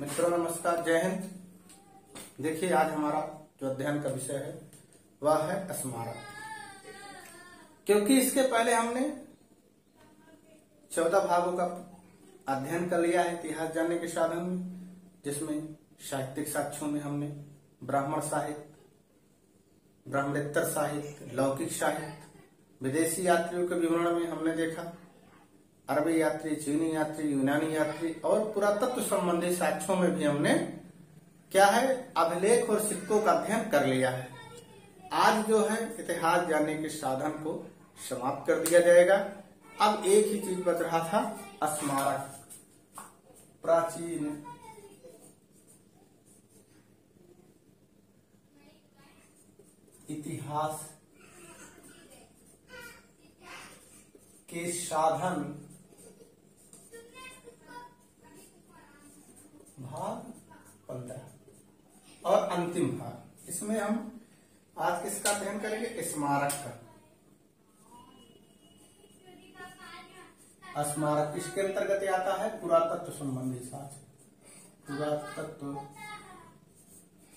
मित्रों नमस्कार, जय हिंद। देखिए आज हमारा जो अध्ययन का विषय है वह है स्मारक। क्योंकि इसके पहले हमने 14 भागों का अध्ययन कर लिया है इतिहास जानने के साधन में, जिसमें साहित्यिक साक्ष्यों में हमने ब्राह्मण साहित्य, ब्राह्मणेतर साहित्य, लौकिक साहित्य, विदेशी यात्रियों के विवरण में हमने देखा अरबी यात्री, चीनी यात्री, यूनानी यात्री और पुरातत्व संबंधी साक्ष्यों में भी हमने क्या है अभिलेख और सिक्कों का अध्ययन कर लिया है। आज जो है इतिहास जानने के साधन को समाप्त कर दिया जाएगा। अब एक ही चीज बच रहा था, स्मारक। प्राचीन इतिहास के साधन भाग 15 और अंतिम भाग, इसमें हम आज किसका अध्ययन करेंगे? स्मारक का। स्मारक किसके अंतर्गत आता है? पुरातत्व संबंधी साक्ष्य, पुरातत्व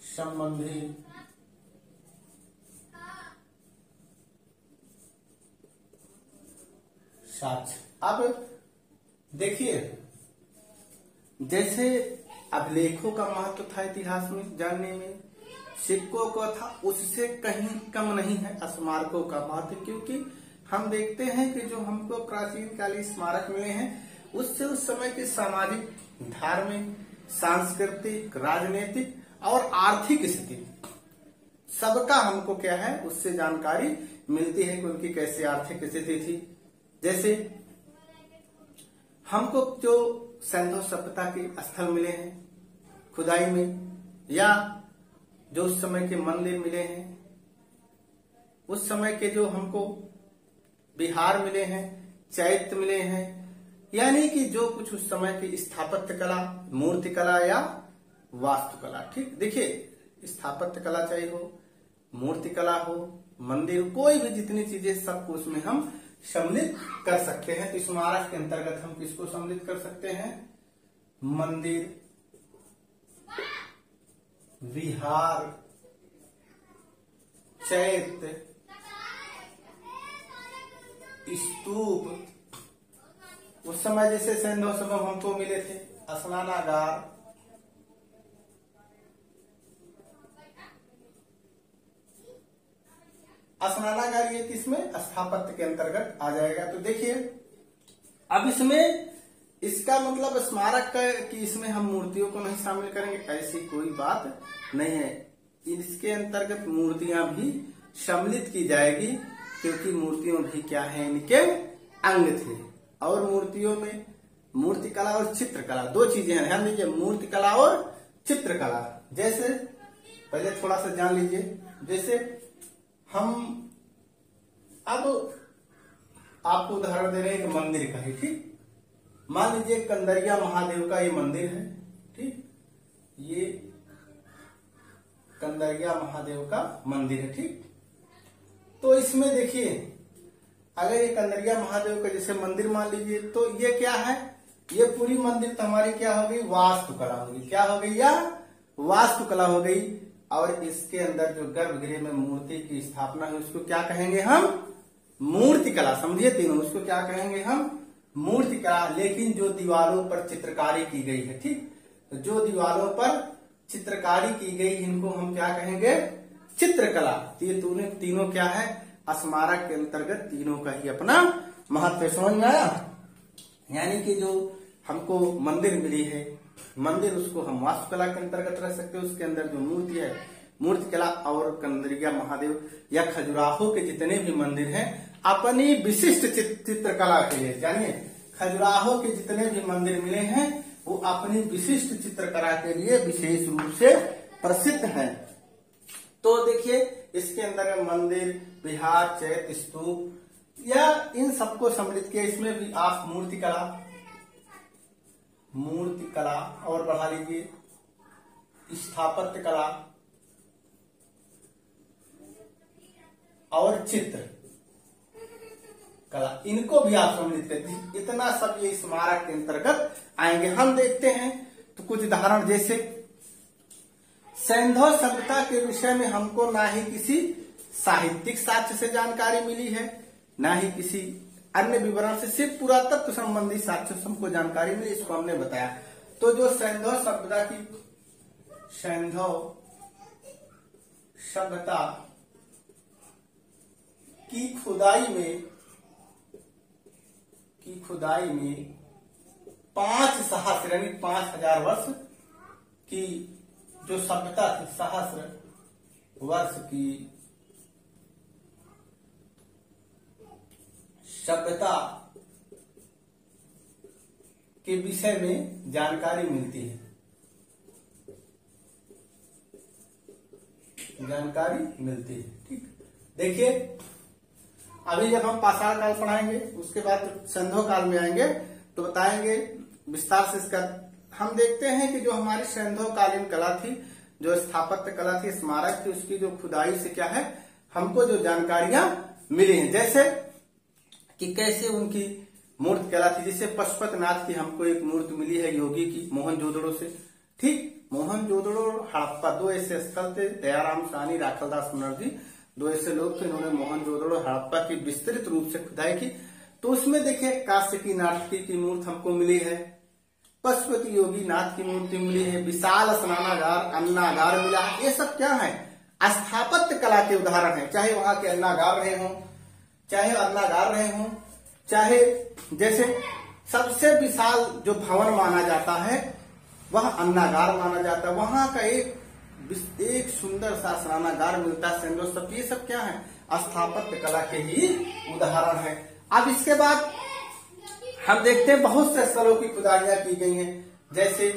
संबंधी साक्ष्य। अब देखिए, जैसे अभिलेखों का महत्व था इतिहास में जानने में, सिक्कों का था, उससे कहीं कम नहीं है स्मारकों का महत्व। क्योंकि हम देखते हैं कि जो हमको प्राचीन कालीन स्मारक मिले हैं उससे उस समय की सामाजिक, धार्मिक, सांस्कृतिक, राजनीतिक और आर्थिक स्थिति सबका हमको क्या है उससे जानकारी मिलती है कि उनकी कैसी आर्थिक स्थिति थी। जैसे हमको जो सिंधु सभ्यता के स्थल मिले हैं खुदाई में, या जो उस समय के मंदिर मिले हैं, उस समय के जो हमको विहार मिले हैं, चैत्य मिले हैं, यानी कि जो कुछ उस समय की स्थापत्य कला, मूर्ति कला या वास्तुकला। ठीक, देखिए स्थापत्य कला चाहे हो, मूर्ति कला हो, मंदिर, कोई भी जितनी चीजें सबको उसमें हम सम्मिलित कर सकते हैं। तो स्मारक के अंतर्गत हम किसको सम्मिलित कर सकते हैं? मंदिर, विहार, चैत्य, स्तूप, उस समय जैसे सिंधु सभा हमको मिले थे, स्नानागार, स्नानागार, ये किसमें? स्थापत्य के अंतर्गत आ जाएगा। तो देखिए अब इसमें इसका मतलब स्मारक का कि इसमें हम मूर्तियों को नहीं शामिल करेंगे, ऐसी कोई बात नहीं है। इसके अंतर्गत मूर्तियां भी सम्मिलित की जाएगी, क्योंकि मूर्तियों भी क्या है, इनके अंग थे। और मूर्तियों में मूर्तिकला और चित्रकला दो चीजें हैं, ध्यान दीजिए, मूर्तिकला और चित्रकला। जैसे पहले थोड़ा सा जान लीजिए, जैसे हम अब आपको उदाहरण दे रहे हैं एक मंदिर का ही। ठीक, मान लीजिए कंदरिया महादेव का ये मंदिर है। ठीक, ये कंदरिया महादेव का मंदिर है। ठीक, तो इसमें देखिए अगर ये कंदरिया महादेव का जैसे मंदिर मान लीजिए, तो ये क्या है, ये पूरी मंदिर तो हमारी क्या हो गई? वास्तुकला होगी। क्या हो गई? या वास्तुकला हो गई। और इसके अंदर जो गर्भगृह में मूर्ति की स्थापना है उसको क्या कहेंगे हम? मूर्तिकला। समझिए तीनों, उसको क्या कहेंगे हम? मूर्तिकला। लेकिन जो दीवारों पर चित्रकारी की गई है, ठीक, जो दीवारों पर चित्रकारी की गई, इनको हम क्या कहेंगे? चित्रकला। ये तीनों क्या है? स्मारक के अंतर्गत तीनों का ही अपना महत्व। समझ में आया? यानी कि जो हमको मंदिर मिली है, मंदिर उसको हम वास्तुकला के अंतर्गत रख सकते हैं। उसके अंदर जो मूर्ति है मूर्तिकला, और कंदरिया महादेव या खजुराहो के जितने भी मंदिर हैं अपनी विशिष्ट चित्रकला के लिए, जानिए खजुराहो के जितने भी मंदिर मिले हैं वो अपनी विशिष्ट चित्रकला के लिए विशेष रूप से प्रसिद्ध हैं। तो देखिए इसके अंदर मंदिर, विहार, चैत्य, स्तूप या इन सबको सम्मिलित किया। इसमें भी आप मूर्तिकला और बढ़ा लीजिए, स्थापत्य कला और चित्र कला, इनको भी आप सम्मिलित करते हैं। इतना सब ये स्मारक के अंतर्गत आएंगे। हम देखते हैं तो कुछ कुछ उदाहरण, जैसे सैंधव सभ्यता के विषय में हमको ना ही किसी साहित्यिक साक्ष्य से जानकारी मिली है, ना ही किसी अन्य विवरण से, सिर्फ पुरातत्व संबंधी साक्ष्य से हमको जानकारी मिली, इसको हमने बताया। तो जो सैंधव सभ्यता की खुदाई में 5 सहस्र यानी 5000 वर्ष की जो सभ्यता थी, सहस्र वर्ष की सभ्यता के विषय में जानकारी मिलती है, ठीक। देखिए अभी जब हम पाषाण काल पढ़ाएंगे उसके बाद सैंधव काल में आएंगे तो बताएंगे विस्तार से इसका। हम देखते हैं कि जो हमारी सैंधव कालीन कला थी, जो स्थापत्य कला थी, स्मारक थी, उसकी जो खुदाई से क्या है हमको जो जानकारियां मिली हैं, जैसे कि कैसे उनकी मूर्ति कला थी। जैसे पशुपतिनाथ की हमको एक मूर्ति मिली है योगी की मोहनजोदड़ो से, ठीक। मोहनजोदड़ो और हड़प्पा 2 ऐसे स्थल थे, दयाराम साहनी, राखलदास बनर्जी 2 ऐसे लोग थे, इन्होंने मोहनजोदड़ो हड़प्पा की विस्तृत रूप से खुदाई की। तो उसमें देखिए काश्य की नाटकी की मूर्ति हमको मिली है, पशुपति योगी नाथ की मूर्ति मिली है, विशाल स्नानागार, अन्नागार मिला है। ये सब क्या है, स्थापत्य कला के उदाहरण है। चाहे वहां के अन्नागार रहे हों, चाहे अन्नागार रहे हों, चाहे जैसे सबसे विशाल जो भवन माना जाता है वह अन्नागार माना जाता है, वहां का एक सुंदर सा स्नानागार मिलता है सैंधव सब। ये सब क्या है, स्थापत्य कला के ही उदाहरण है। अब इसके बाद हम देखते हैं बहुत से स्थलों की खुदाइयां की गई हैं, जैसे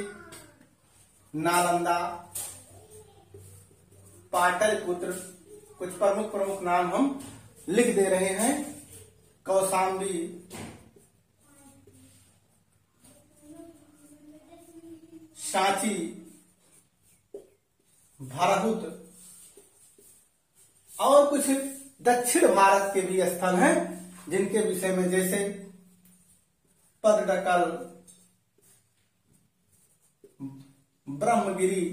नालंदा, पाटलिपुत्र, कुछ प्रमुख नाम हम लिख दे रहे हैं, कौशाम्बी, सांची, भरहुत और कुछ दक्षिण भारत के भी स्थल हैं जिनके विषय में, जैसे पद्मडकल, ब्रह्मगिरी,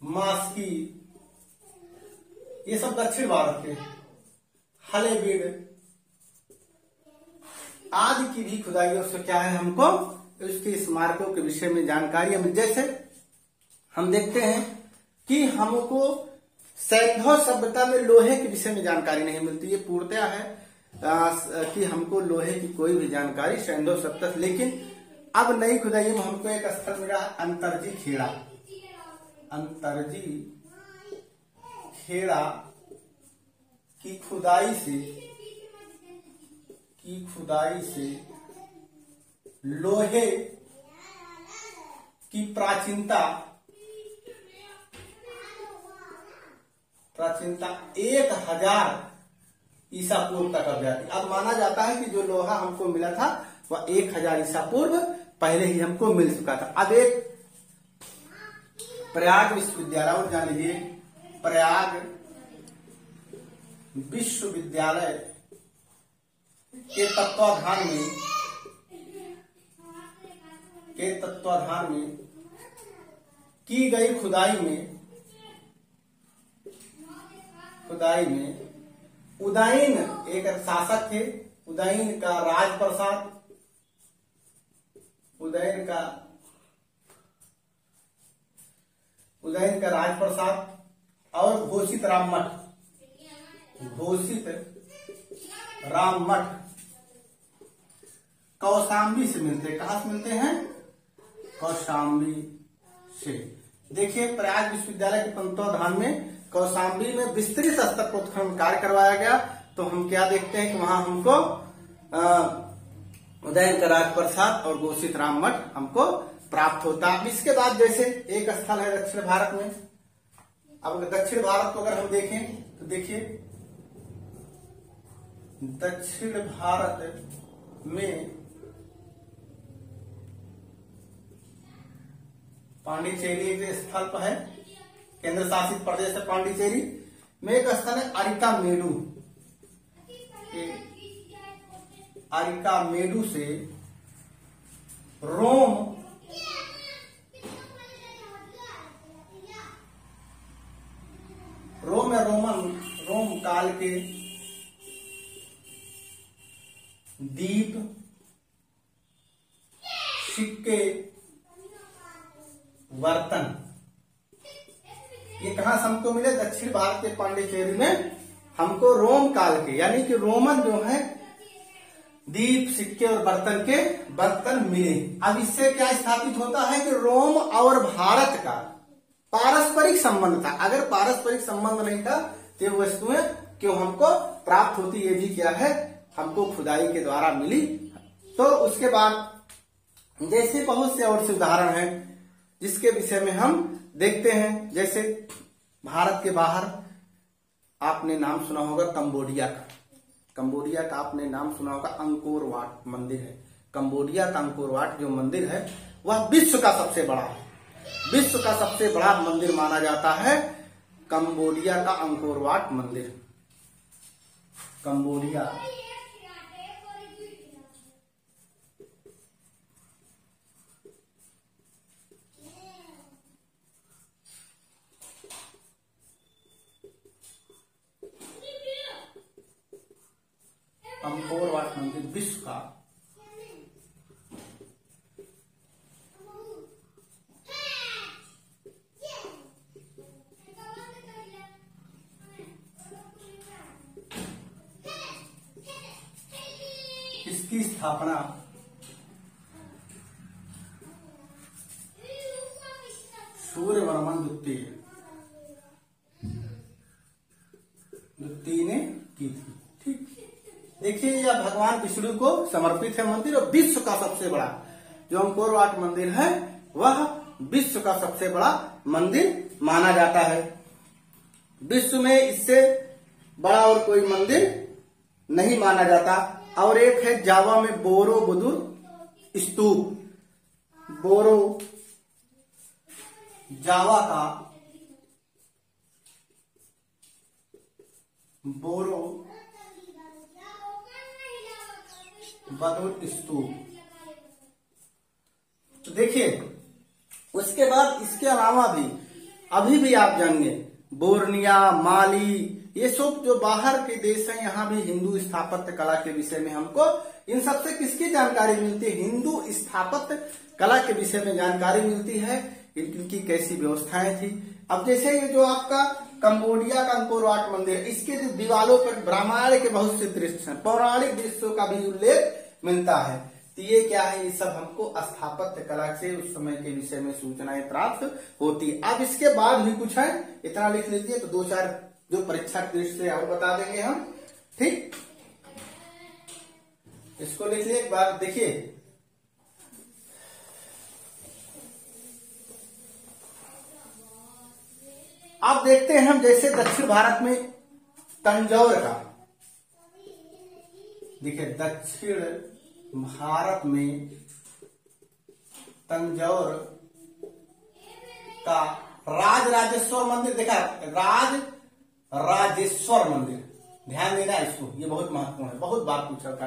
मास्की, ये सब दक्षिण भारत के, हलेबीड आदि की भी खुदाइयों से क्या है हमको उसके स्मारकों के विषय में जानकारी हमें। जैसे हम देखते हैं कि हमको सैंधव सभ्यता में लोहे के विषय में जानकारी नहीं मिलती, ये पूर्णतया है कि हमको लोहे की कोई भी जानकारी सैंधव सभ्यता, लेकिन अब नई खुदाई में हमको एक स्थल मिला अंतरजी खेड़ा, अंतरजी खेड़ा की खुदाई से लोहे की प्राचीनता 1000 ईसा पूर्व तक अब जाती। अब माना जाता है कि जो लोहा हमको मिला था वह 1000 ईसा पूर्व पहले ही हमको मिल चुका था। अब एक प्रयाग विश्वविद्यालय, और जान लीजिए प्रयाग विश्वविद्यालय के तत्वाधान में की गई खुदाई में उदयन एक शासक थे, उदयन का राजप्रसाद, और घोषित राम मठ कौशाम्बी से मिलते हैं। कहां से मिलते हैं, कौशाम्बी से। देखिए प्रयाग विश्वविद्यालय के तत्वाधान में कौशाम्बी में विस्तृत स्तर पर उत्खनन कार्य करवाया गया। तो हम क्या देखते हैं कि वहां हमको उदयन का राजप्रसाद और घोषित राम मठ हमको प्राप्त होता। इसके बाद जैसे एक स्थल है दक्षिण भारत में। अब दक्षिण भारत को अगर हम देखें तो देखिए दक्षिण भारत में पांडिचेरी के स्थल पर है, केंद्र शासित प्रदेश है पांडिचेरी में। एक स्थल है अरिकामेडु, अरिकामेडु से रोम रोम या रोम काल के दीप, सिक्के, बर्तन, ये कहां से हमको मिले? दक्षिण भारत के पांडिचेरी में हमको रोम काल के, यानी कि रोमन जो है दीप, सिक्के और बर्तन मिले। अब इससे क्या स्थापित होता है कि रोम और भारत का पारस्परिक संबंध था। अगर पारस्परिक संबंध नहीं था तो ये वस्तुएं क्यों हमको प्राप्त होती? ये भी क्या है? हमको खुदाई के द्वारा मिली। तो उसके बाद जैसे बहुत से और से उदाहरण हैं जिसके विषय में हम देखते हैं। जैसे भारत के बाहर आपने नाम सुना होगा कंबोडिया का आपने नाम सुना होगा। अंकोर वाट मंदिर है। कंबोडिया का अंकोर वाट जो मंदिर है वह विश्व का सबसे बड़ा है। विश्व का सबसे बड़ा मंदिर माना जाता है कंबोडिया का अंकोर वाट मंदिर। कंबोडिया अंकोर वाट मंदिर विश्व का इसकी स्थापना सूर्यवर्मन द्वितीय ने की थी। ठीक, देखिए यह भगवान विष्णु को समर्पित है मंदिर और विश्व का सबसे बड़ा जो अंकोर वाट मंदिर है वह विश्व का सबसे बड़ा मंदिर माना जाता है। विश्व में इससे बड़ा और कोई मंदिर नहीं माना जाता। और एक है जावा में बोरोबुदुर स्तूप। बोरो जावा का बोरोबुदुर स्तूप। तो देखिए उसके बाद इसके अलावा भी अभी भी आप जानेंगे बोर्निया, माली, ये सब जो बाहर के देश हैं यहाँ भी हिंदू स्थापत्य कला के विषय में हमको इन सबसे किसकी जानकारी मिलती है? हिंदू स्थापत्य कला के विषय में जानकारी मिलती है। इनकी कैसी व्यवस्थाएं थी। अब जैसे ये जो आपका कंबोडिया का अंकोर वाट मंदिर, इसके जो दीवारों पर ब्राह्मण के बहुत से दृश्य हैं, पौराणिक दृश्यों का भी उल्लेख मिलता है। तो ये क्या है? ये सब हमको स्थापत्य कला से उस समय के विषय में सूचनाएं प्राप्त होती। अब इसके बाद भी कुछ है, इतना लिख लीजिए तो 2-4 जो परीक्षा दृष्टि से और बता देंगे हम। ठीक, इसको लिख लिए एक बार। देखिए अब देखते हैं हम जैसे दक्षिण भारत में तंजौर का। देखिए दक्षिण भारत में तंजौर का राजराजेश्वर मंदिर। देखा, राजराजेश्वर मंदिर, ध्यान देना इसको, ये बहुत महत्वपूर्ण है, बहुत बार पूछा था।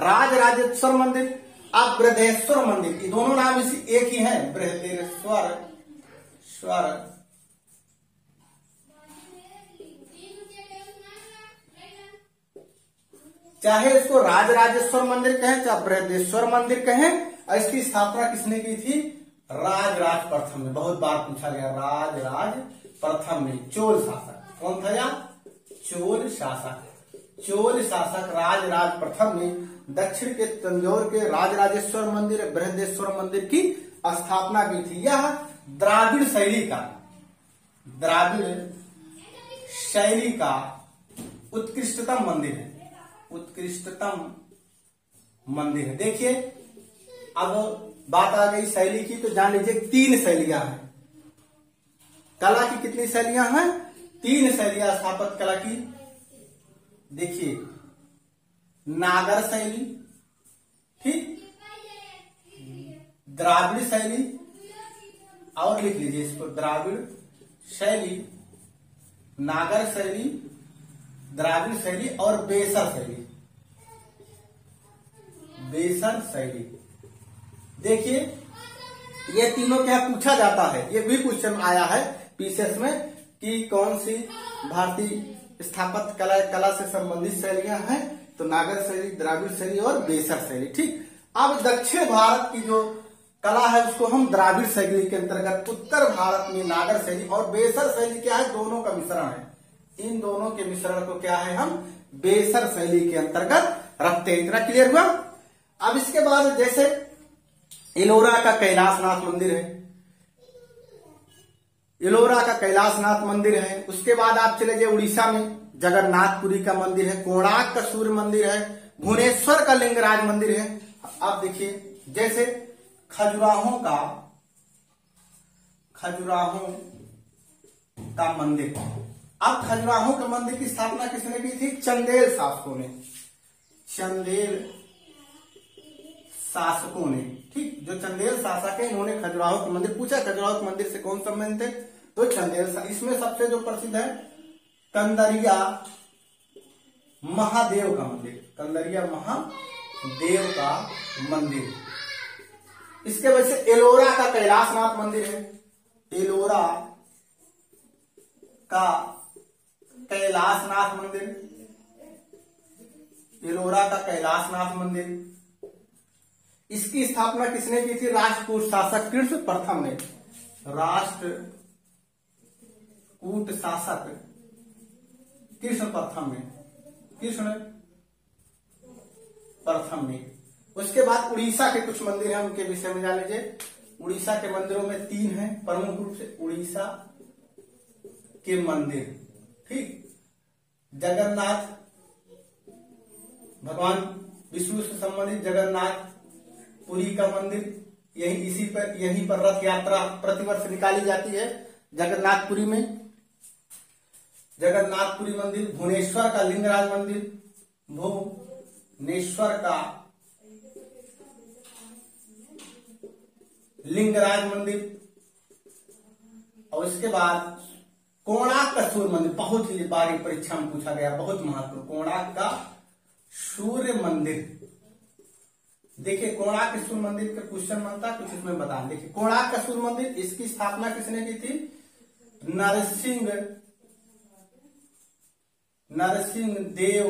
राजराजेश्वर मंदिर, अब बृहदेश्वर मंदिर, ये दोनों नाम इसी एक ही हैं। बृहदेश्वर चाहे इसको राजराजेश्वर मंदिर कहें चाहे बृहदेश्वर मंदिर कहें। और इसकी स्थापना किसने की थी? राजराज प्रथम ने। बहुत बार पूछा गया, राजराज प्रथम ने। चोल शासक कौन था? या चोल शासक राजराज प्रथम ने दक्षिण के तंजौर के राजराजेश्वर मंदिर, बृहदेश्वर मंदिर की स्थापना की थी। यह द्राविड़ शैली का उत्कृष्टतम मंदिर है। देखिए अब बात आ गई शैली की, तो जान लीजिए 3 शैलियां हैं कला की। कितनी शैलियां हैं? 3 शैलियां स्थापत्य कला की। देखिए नागर शैली, ठीक, द्राविड़ शैली, और लिख लीजिए इसको, द्राविड़ शैली, नागर शैली, द्राविड़ शैली और बेसर शैली। देखिए ये तीनों क्या पूछा जाता है, ये भी क्वेश्चन आया है पीसीएस में कि कौन सी भारतीय स्थापत्य कला से संबंधित शैलियां हैं, तो नागर शैली, द्राविड़ शैली और बेसर शैली। ठीक, अब दक्षिण भारत की जो कला है उसको हम द्राविड़ शैली के अंतर्गत, उत्तर भारत में नागर शैली और बेसर शैली क्या है, दोनों का मिश्रण है। इन दोनों के मिश्रण को क्या है, हम बेसर शैली के अंतर्गत रखते हैं। इतना क्लियर हुआ। अब इसके बाद जैसे एलोरा का कैलाशनाथ मंदिर है, एलोरा का कैलाशनाथ मंदिर है। उसके बाद आप चले जाए उड़ीसा में जगन्नाथपुरी का मंदिर है, कोणार्क का सूर्य मंदिर है, भुवनेश्वर का लिंगराज मंदिर है। अब देखिए जैसे खजुराहो का मंदिर, अब खजुराहो के मंदिर की स्थापना किसने की थी, चंदेल शासकों ने, चंदेल शासकों ने। ठीक, जो चंदेल शासक है इन्होंने खजुराहो के मंदिर, पूछा खजुराहो के मंदिर से कौन संबंध है, तो चंदेल। इसमें सबसे जो प्रसिद्ध है कंदरिया महादेव का मंदिर, कंदरिया महादेव का मंदिर। इसके वजह से एलोरा का कैलाशनाथ मंदिर है, एलोरा का कैलाशनाथ मंदिर, एलोरा का कैलाशनाथ मंदिर। इसकी स्थापना किसने की थी, राष्ट्रकूट शासक कृष्ण प्रथम ने, राष्ट्रकूट शासक कृष्ण प्रथम ने। उसके बाद उड़ीसा के कुछ मंदिर हैं, उनके विषय में जान लीजिए। उड़ीसा के मंदिरों में 3 हैं प्रमुख रूप से, उड़ीसा के मंदिर। ठीक, जगन्नाथ, भगवान विष्णु से संबंधित जगन्नाथ पुरी का मंदिर, यहीं पर रथ यात्रा प्रतिवर्ष निकाली जाती है जगन्नाथपुरी में, जगन्नाथपुरी मंदिर। भुवनेश्वर का लिंगराज मंदिर, भुवनेश्वर का लिंगराज मंदिर। और उसके बाद कोणार्क का सूर्य मंदिर, बहुत ही बार परीक्षा में पूछा गया, बहुत महत्वपूर्ण, कोणार्क का सूर्य मंदिर। देखिए कोणार्क के सूर्य मंदिर का क्वेश्चन बनता है, कुछ इसमें बता। देखिए कोणार्क का सूर्य मंदिर, इसकी स्थापना किसने की थी, नरसिंह देव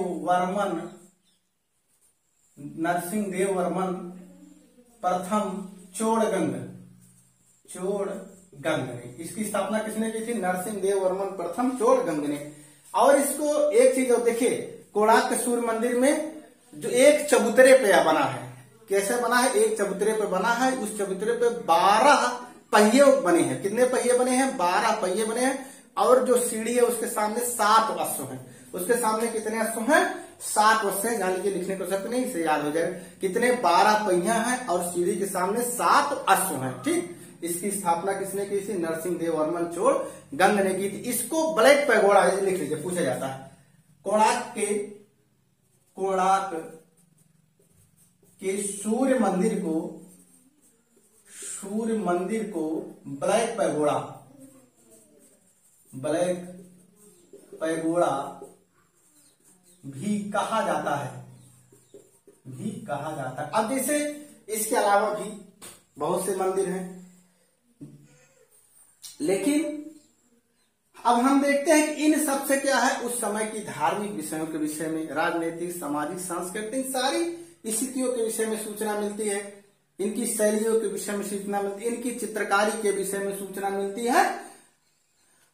वर्मन प्रथम चोड़गंग ने। इसकी स्थापना किसने की थी, नरसिंह देव वर्मन प्रथम चोड़गंग ने। और इसको एक चीज और देखिए, कोणार्क के सूर्य मंदिर में जो एक चबूतरे पे बना है, कैसे बना है, एक चबूतरे पे बना है, उस चबूतरे पे 12 पहिए बने हैं। कितने पहिए बने हैं, 12 पहिए बने हैं। और जो सीढ़ी है उसके सामने 7 अश्व हैं। उसके सामने कितने अश्व हैं, 7 अश्व हैं। जान लीजिए, लिखने को शर्त नहीं, इसे याद हो जाएगा। कितने, 12 पहिया हैं और सीढ़ी के सामने 7 अश्व हैं। ठीक, इसकी स्थापना किसने की थी, नरसिंह देव वर्मन चोड़गंग ने की थी। इसको ब्लैक पैगोडा लिख लीजिए, पूछा जाता है। कोणार्क के सूर्य मंदिर को ब्लैक पैगोडा भी कहा जाता है, अब जैसे इसके अलावा भी बहुत से मंदिर हैं, लेकिन अब हम देखते हैं कि इन सब से क्या है, उस समय की धार्मिक विषयों के विषय में, राजनीतिक, सामाजिक, सांस्कृतिक सारी स्थितियों के विषय में सूचना मिलती है। इनकी शैलियों के विषय में सूचना मिलती है, इनकी चित्रकारी के विषय में सूचना मिलती है।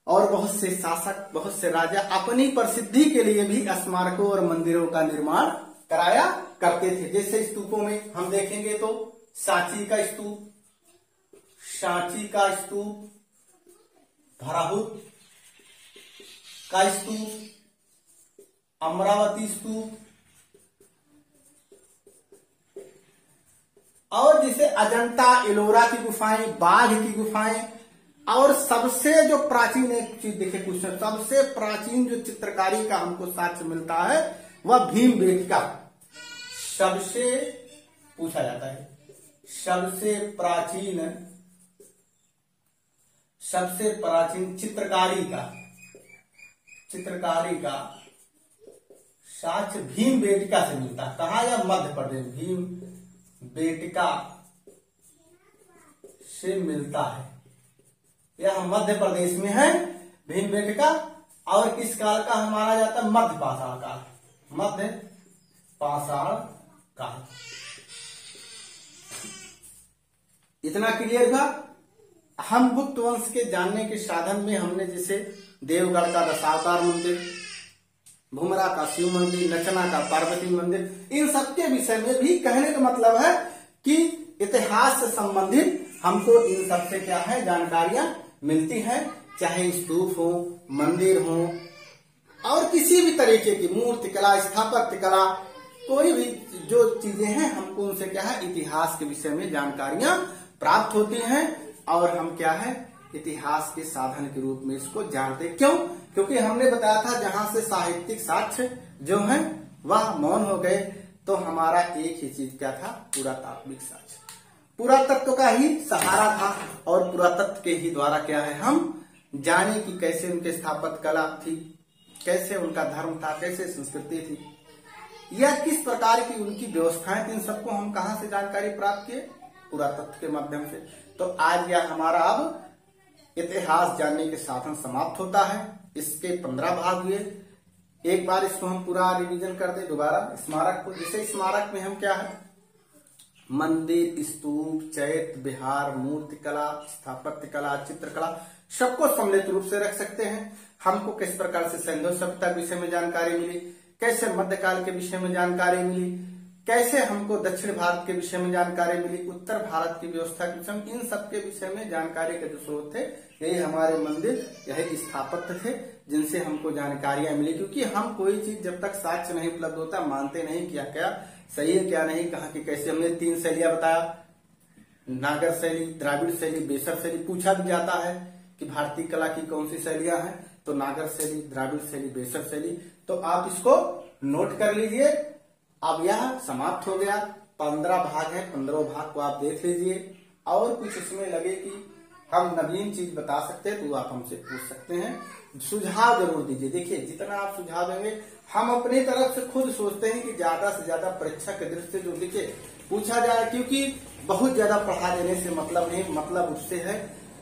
और बहुत से शासक, बहुत से राजा अपनी प्रसिद्धि के लिए भी स्मारकों और मंदिरों का निर्माण कराया करते थे। जैसे स्तूपों में हम देखेंगे तो सांची का स्तूप, भराहुत का स्तूप, अमरावती स्तूप, और जैसे अजंता एलोरा की गुफाएं, बाघ की गुफाएं, और सबसे जो प्राचीन एक चीज देखे क्वेश्चन, सबसे प्राचीन जो चित्रकारी का हमको साक्ष्य मिलता है वह भीमबेटका, सबसे पूछा जाता है, सबसे प्राचीन चित्रकारी का साक्ष्य भीमबेटका से मिलता है। कहा, या मध्य प्रदेश, भीमबेटका से मिलता है। यह मध्य प्रदेश में है भीमबेटका। और किस काल का माना जाता है? मध्य पाषाण काल, मध्य पाषाण काल। इतना क्लियर हुआ। हम गुप्त वंश के जानने के साधन में हमने जैसे देवगढ़ का दशावतार मंदिर, भुमरा का शिव मंदिर, नचना का पार्वती मंदिर, इन सबके विषय में भी कहने का मतलब है कि इतिहास से संबंधित हमको इन सबसे क्या है जानकारियां मिलती हैं। चाहे स्तूप हो, मंदिर हो, और किसी भी तरीके की मूर्ति कला, स्थापत्य कला, कोई भी जो चीजें हैं हमको उनसे क्या है इतिहास के विषय में जानकारियां प्राप्त होती हैं। और हम क्या है इतिहास के साधन के रूप में इसको जानते। क्यों? क्योंकि हमने बताया था जहां से साहित्यिक साक्ष्य जो है वह मौन हो गए, तो हमारा एक ही चीज क्या था? पुरातात्विक साक्ष्य। पुरातत्व का ही सहारा था और पुरातत्व के ही द्वारा क्या है हम जाने कि कैसे उनके स्थापत्य कला थी, कैसे उनका धर्म था, कैसे संस्कृति थी, या किस प्रकार की उनकी व्यवस्थाएं थी। इन सबको हम कहां से जानकारी प्राप्त किए? पुरातत्व के माध्यम से। तो आज यह हमारा अब इतिहास जानने के साधन समाप्त होता है। इसके 15 भाग हुए। एक बार इसको हम पूरा रिवीजन कर दे दोबारा स्मारक को। जैसे स्मारक में हम क्या है मंदिर, स्तूप, चैत्य, विहार, मूर्ति कला, स्थापत्य कला, चित्रकला सबको सम्मिलित रूप से रख सकते हैं। हमको किस प्रकार से सिंधु सभ्यता के विषय में जानकारी मिली, कैसे मध्यकाल के विषय में जानकारी मिली, कैसे हमको दक्षिण भारत के विषय में जानकारी मिली, उत्तर भारत की व्यवस्था के विषय में, इन सब के विषय में जानकारी के जो स्रोत थे यही हमारे मंदिर, यही स्थापत्य थे जिनसे हमको जानकारियां मिली। क्योंकि हम कोई चीज जब तक साक्ष्य नहीं उपलब्ध होता मानते नहीं क्या क्या सही है क्या नहीं, कहा कि कैसे। हमने 3 शैलियां बताया, नागर शैली, द्राविड़ शैली, बेसर शैली। पूछा भी जाता है कि भारतीय कला की कौन सी शैलियां हैं, तो नागर शैली, द्राविड़ शैली, बेसर शैली। तो आप इसको नोट कर लीजिए। अब यह समाप्त हो गया। 15 भाग है, 15 भाग को आप देख लीजिए। और कुछ इसमें लगे कि हम नवीन चीज बता सकते हैं तो आप हमसे पूछ सकते हैं, सुझाव जरूर दीजिए। देखिए जितना आप सुझाव देंगे हम अपनी तरफ से खुद सोचते हैं कि ज्यादा से ज्यादा परीक्षा के दृष्टि से जो देखिए पूछा जाए, क्योंकि बहुत ज्यादा पढ़ा देने से मतलब नहीं, मतलब उससे है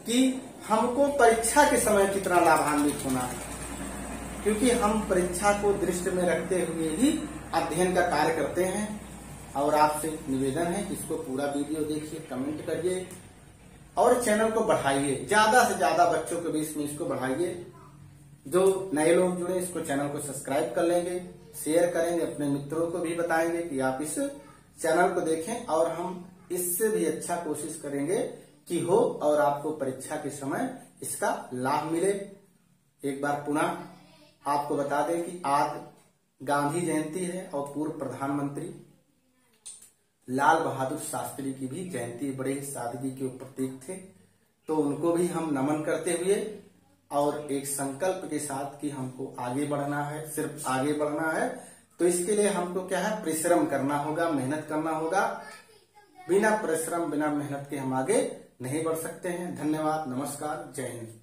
कि हमको परीक्षा के समय कितना लाभान्वित होना है। क्योंकि हम परीक्षा को दृष्टि में रखते हुए ही अध्ययन का कार्य करते हैं। और आपसे निवेदन है कि इसको पूरा वीडियो देखिए, कमेंट करिए और चैनल को बढ़ाइए। ज्यादा से ज्यादा बच्चों के बीच में इसको बढ़ाइए। जो नए लोग जुड़े इसको चैनल को सब्सक्राइब कर लेंगे, शेयर करेंगे, अपने मित्रों को भी बताएंगे कि आप इस चैनल को देखें। और हम इससे भी अच्छा कोशिश करेंगे कि हो और आपको परीक्षा के समय इसका लाभ मिले। एक बार पुनः आपको बता दें कि आज गांधी जयंती है और पूर्व प्रधानमंत्री लाल बहादुर शास्त्री की भी जयंती बड़े सादगी के प्रतीक थे। तो उनको भी हम नमन करते हुए और एक संकल्प के साथ कि हमको आगे बढ़ना है, सिर्फ आगे बढ़ना है, तो इसके लिए हमको क्या है परिश्रम करना होगा, मेहनत करना होगा। बिना परिश्रम बिना मेहनत के हम आगे नहीं बढ़ सकते हैं। धन्यवाद, नमस्कार, जय हिंद।